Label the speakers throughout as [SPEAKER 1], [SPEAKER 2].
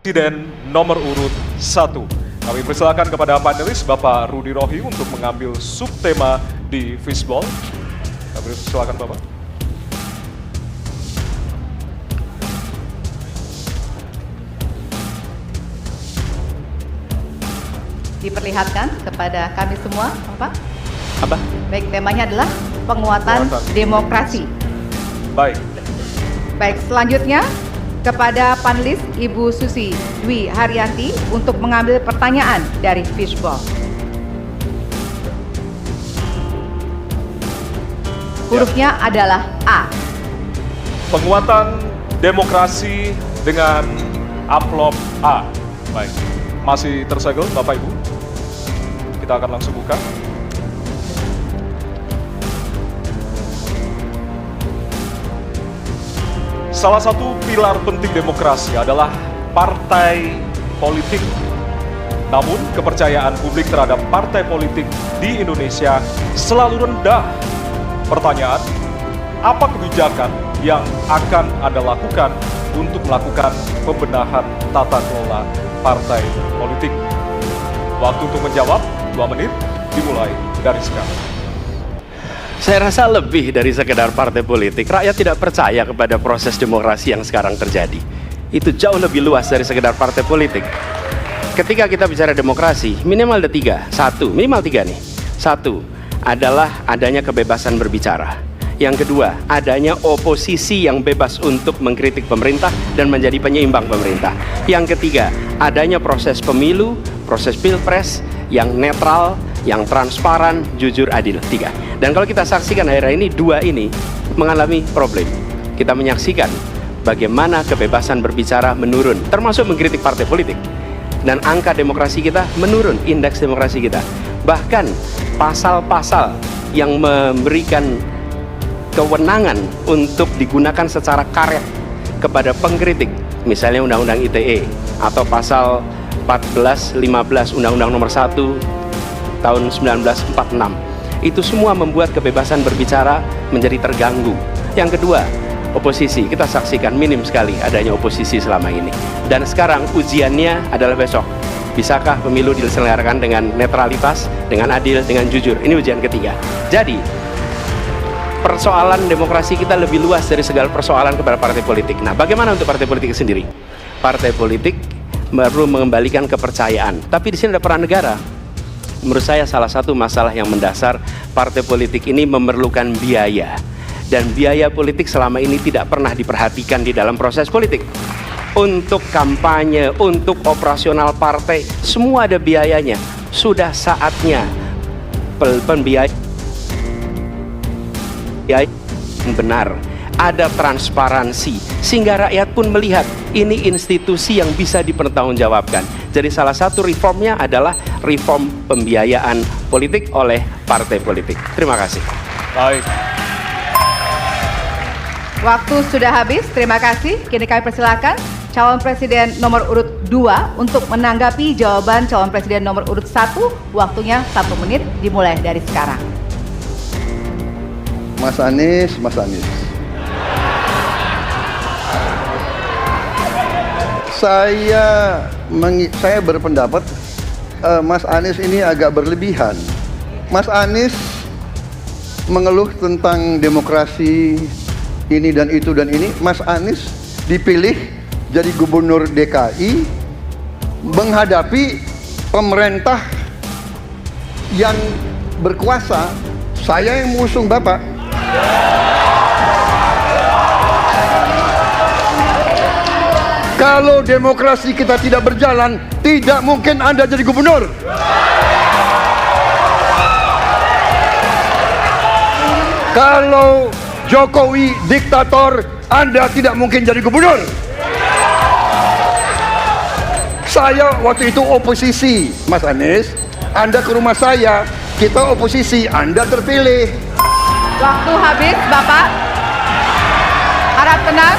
[SPEAKER 1] Presiden nomor urut 1. Kami persilakan kepada panelis Bapak Rudy Rohi untuk mengambil subtema di Fishball. Kami persilakan Bapak.
[SPEAKER 2] Diperlihatkan kepada kami semua, Bapak.
[SPEAKER 1] Apa?
[SPEAKER 2] Baik, temanya adalah penguatan demokrasi.
[SPEAKER 1] Baik.
[SPEAKER 2] Baik, selanjutnya kepada panelis Ibu Susi Dwi Haryanti untuk mengambil pertanyaan dari Fishball. Hurufnya adalah A.
[SPEAKER 1] Penguatan demokrasi dengan amplop A. Baik. Masih tersegel Bapak Ibu. Kita akan langsung buka. Salah satu pilar penting demokrasi adalah partai politik. Namun, kepercayaan publik terhadap partai politik di Indonesia selalu rendah. Pertanyaan, apa kebijakan yang akan Anda lakukan untuk melakukan pembenahan tata kelola partai politik? Waktu untuk menjawab 2 menit dimulai dari sekarang.
[SPEAKER 3] Saya rasa lebih dari sekedar partai politik. Rakyat tidak percaya kepada proses demokrasi yang sekarang terjadi. Itu jauh lebih luas dari sekedar partai politik. Ketika kita bicara demokrasi, minimal ada 3. Minimal 3 nih. 1 adalah adanya kebebasan berbicara. Yang kedua, adanya oposisi yang bebas untuk mengkritik pemerintah dan menjadi penyeimbang pemerintah. Yang ketiga, adanya proses pemilu, proses pilpres yang netral, yang transparan, jujur, adil. 3. Dan kalau kita saksikan akhir-akhir ini, 2 ini mengalami problem. Kita menyaksikan bagaimana kebebasan berbicara menurun, termasuk mengkritik partai politik. Dan angka demokrasi kita menurun, indeks demokrasi kita. Bahkan pasal-pasal yang memberikan kewenangan untuk digunakan secara karet kepada pengkritik, misalnya Undang-Undang ITE atau pasal 14, 15 Undang-Undang nomor 1 tahun 1946. Itu semua membuat kebebasan berbicara menjadi terganggu. Yang kedua, oposisi. Kita saksikan minim sekali adanya oposisi selama ini. Dan sekarang ujiannya adalah besok. Bisakah pemilu diselenggarakan dengan netralitas, dengan adil, dengan jujur? Ini ujian ketiga. Jadi, persoalan demokrasi kita lebih luas dari segala persoalan kepada partai politik. Nah, bagaimana untuk partai politik sendiri? Partai politik perlu mengembalikan kepercayaan. Tapi di sini ada peran negara. Menurut saya salah satu masalah yang mendasar, partai politik ini memerlukan biaya. Dan biaya politik selama ini tidak pernah diperhatikan di dalam proses politik. Untuk kampanye, untuk operasional partai, semua ada biayanya. Sudah saatnya pembiayaan benar, ada transparansi, sehingga rakyat pun melihat ini institusi yang bisa dipertanggungjawabkan. Jadi salah satu reformnya adalah reform pembiayaan politik oleh partai politik. Terima kasih.
[SPEAKER 1] Baik.
[SPEAKER 2] Waktu sudah habis, terima kasih. Kini kami persilakan calon presiden nomor urut 2 untuk menanggapi jawaban calon presiden nomor urut 1. Waktunya 1 menit dimulai dari sekarang.
[SPEAKER 4] Mas Anies. Saya berpendapat Mas Anies ini agak berlebihan. Mas Anies mengeluh tentang demokrasi ini dan itu dan ini. Mas Anies dipilih jadi gubernur DKI menghadapi pemerintah yang berkuasa. Saya yang mengusung Bapak. Kalau demokrasi kita tidak berjalan, tidak mungkin Anda jadi gubernur. Kalau Jokowi diktator, Anda tidak mungkin jadi gubernur. Saya waktu itu oposisi, Mas Anies. Anda ke rumah saya, kita oposisi, Anda terpilih.
[SPEAKER 2] Waktu habis, Bapak. Harap tenang,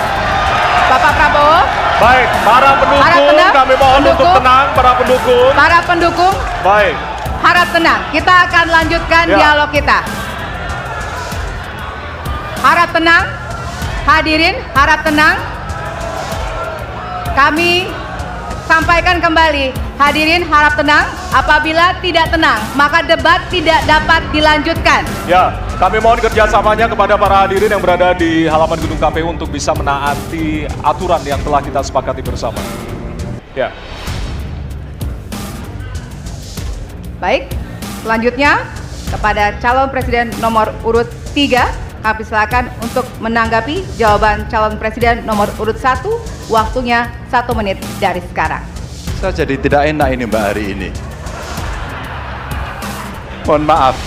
[SPEAKER 2] Bapak Prabowo.
[SPEAKER 1] Baik, para pendukung, kami mohon untuk tenang, para pendukung.
[SPEAKER 2] Para pendukung,
[SPEAKER 1] Baik.
[SPEAKER 2] harap tenang. Kita akan lanjutkan dialog kita. Harap tenang, hadirin, harap tenang. Kami sampaikan kembali, hadirin harap tenang. Apabila tidak tenang, maka debat tidak dapat dilanjutkan.
[SPEAKER 1] Ya, kami mohon kerjasamanya kepada para hadirin yang berada di halaman gedung KPU untuk bisa menaati aturan yang telah kita sepakati bersama. Ya.
[SPEAKER 2] Baik, selanjutnya kepada calon presiden nomor urut 3, kami silakan untuk menanggapi jawaban calon presiden nomor urut 1, waktunya 1 menit dari sekarang.
[SPEAKER 5] Saya jadi tidak enak ini Mbak hari ini. Mohon maaf,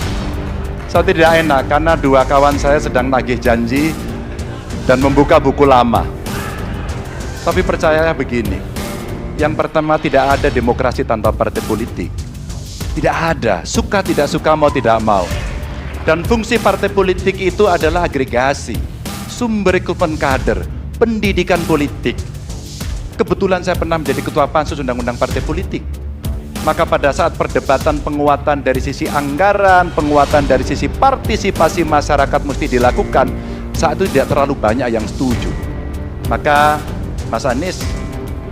[SPEAKER 5] saya tidak enak karena dua kawan saya sedang nagih janji dan membuka buku lama. Tapi percayalah begini, yang pertama tidak ada demokrasi tanpa partai politik. Tidak ada, suka tidak suka, mau tidak mau. Dan fungsi partai politik itu adalah agregasi, sumber rekrutmen kader, pendidikan politik. Kebetulan saya pernah menjadi ketua pansus undang-undang partai politik. Maka pada saat perdebatan penguatan dari sisi anggaran, penguatan dari sisi partisipasi masyarakat mesti dilakukan, saat itu tidak terlalu banyak yang setuju. Maka Mas Anies,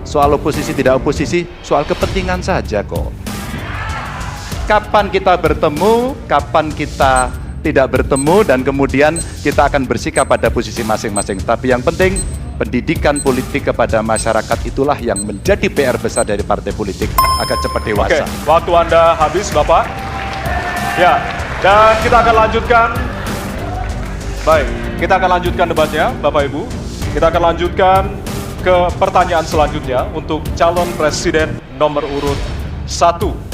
[SPEAKER 5] soal oposisi tidak oposisi, soal kepentingan saja kok. Kapan kita bertemu, kapan kita tidak bertemu, dan kemudian kita akan bersikap pada posisi masing-masing. Tapi yang penting, pendidikan politik kepada masyarakat itulah yang menjadi PR besar dari partai politik agar cepat dewasa.
[SPEAKER 1] Oke, waktu Anda habis, Bapak. Ya, dan kita akan lanjutkan. Baik, kita akan lanjutkan debatnya, Bapak Ibu. Kita akan lanjutkan ke pertanyaan selanjutnya untuk calon presiden nomor urut 1.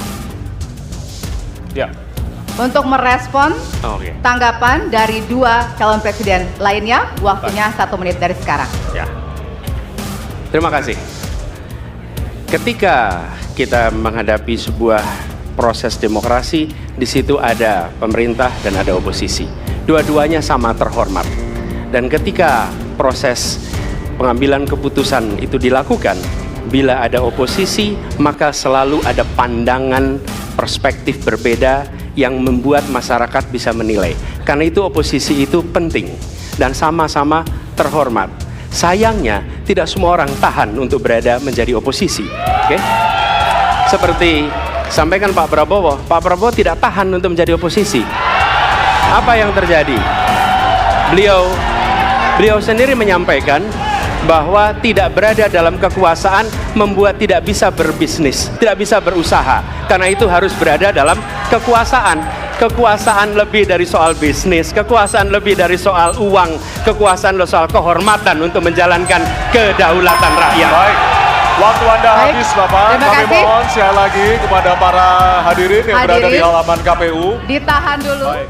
[SPEAKER 1] Ya.
[SPEAKER 2] Untuk merespon
[SPEAKER 3] Oke.
[SPEAKER 2] tanggapan dari 2 calon presiden lainnya, waktunya 1 menit dari sekarang.
[SPEAKER 3] Ya. Terima kasih. Ketika kita menghadapi sebuah proses demokrasi, di situ ada pemerintah dan ada oposisi. Dua-duanya sama terhormat. Dan ketika proses pengambilan keputusan itu dilakukan, bila ada oposisi, maka selalu ada pandangan perspektif berbeda yang membuat masyarakat bisa menilai. Karena itu oposisi itu penting dan sama-sama terhormat. Sayangnya tidak semua orang tahan untuk berada menjadi oposisi. Oke? Seperti sampaikan Pak Prabowo tidak tahan untuk menjadi oposisi. Apa yang terjadi? Beliau sendiri menyampaikan bahwa tidak berada dalam kekuasaan membuat tidak bisa berbisnis, tidak bisa berusaha. Karena itu harus berada dalam kekuasaan. Kekuasaan lebih dari soal bisnis, kekuasaan lebih dari soal uang, kekuasaan soal kehormatan untuk menjalankan kedaulatan rakyat.
[SPEAKER 1] Baik, waktu Anda
[SPEAKER 2] Baik,
[SPEAKER 1] habis, Bapak.
[SPEAKER 2] terima
[SPEAKER 1] Kami
[SPEAKER 2] kasih.
[SPEAKER 1] mohon sekali lagi kepada para hadirin yang berada di halaman KPU.
[SPEAKER 2] Ditahan dulu.
[SPEAKER 1] Baik.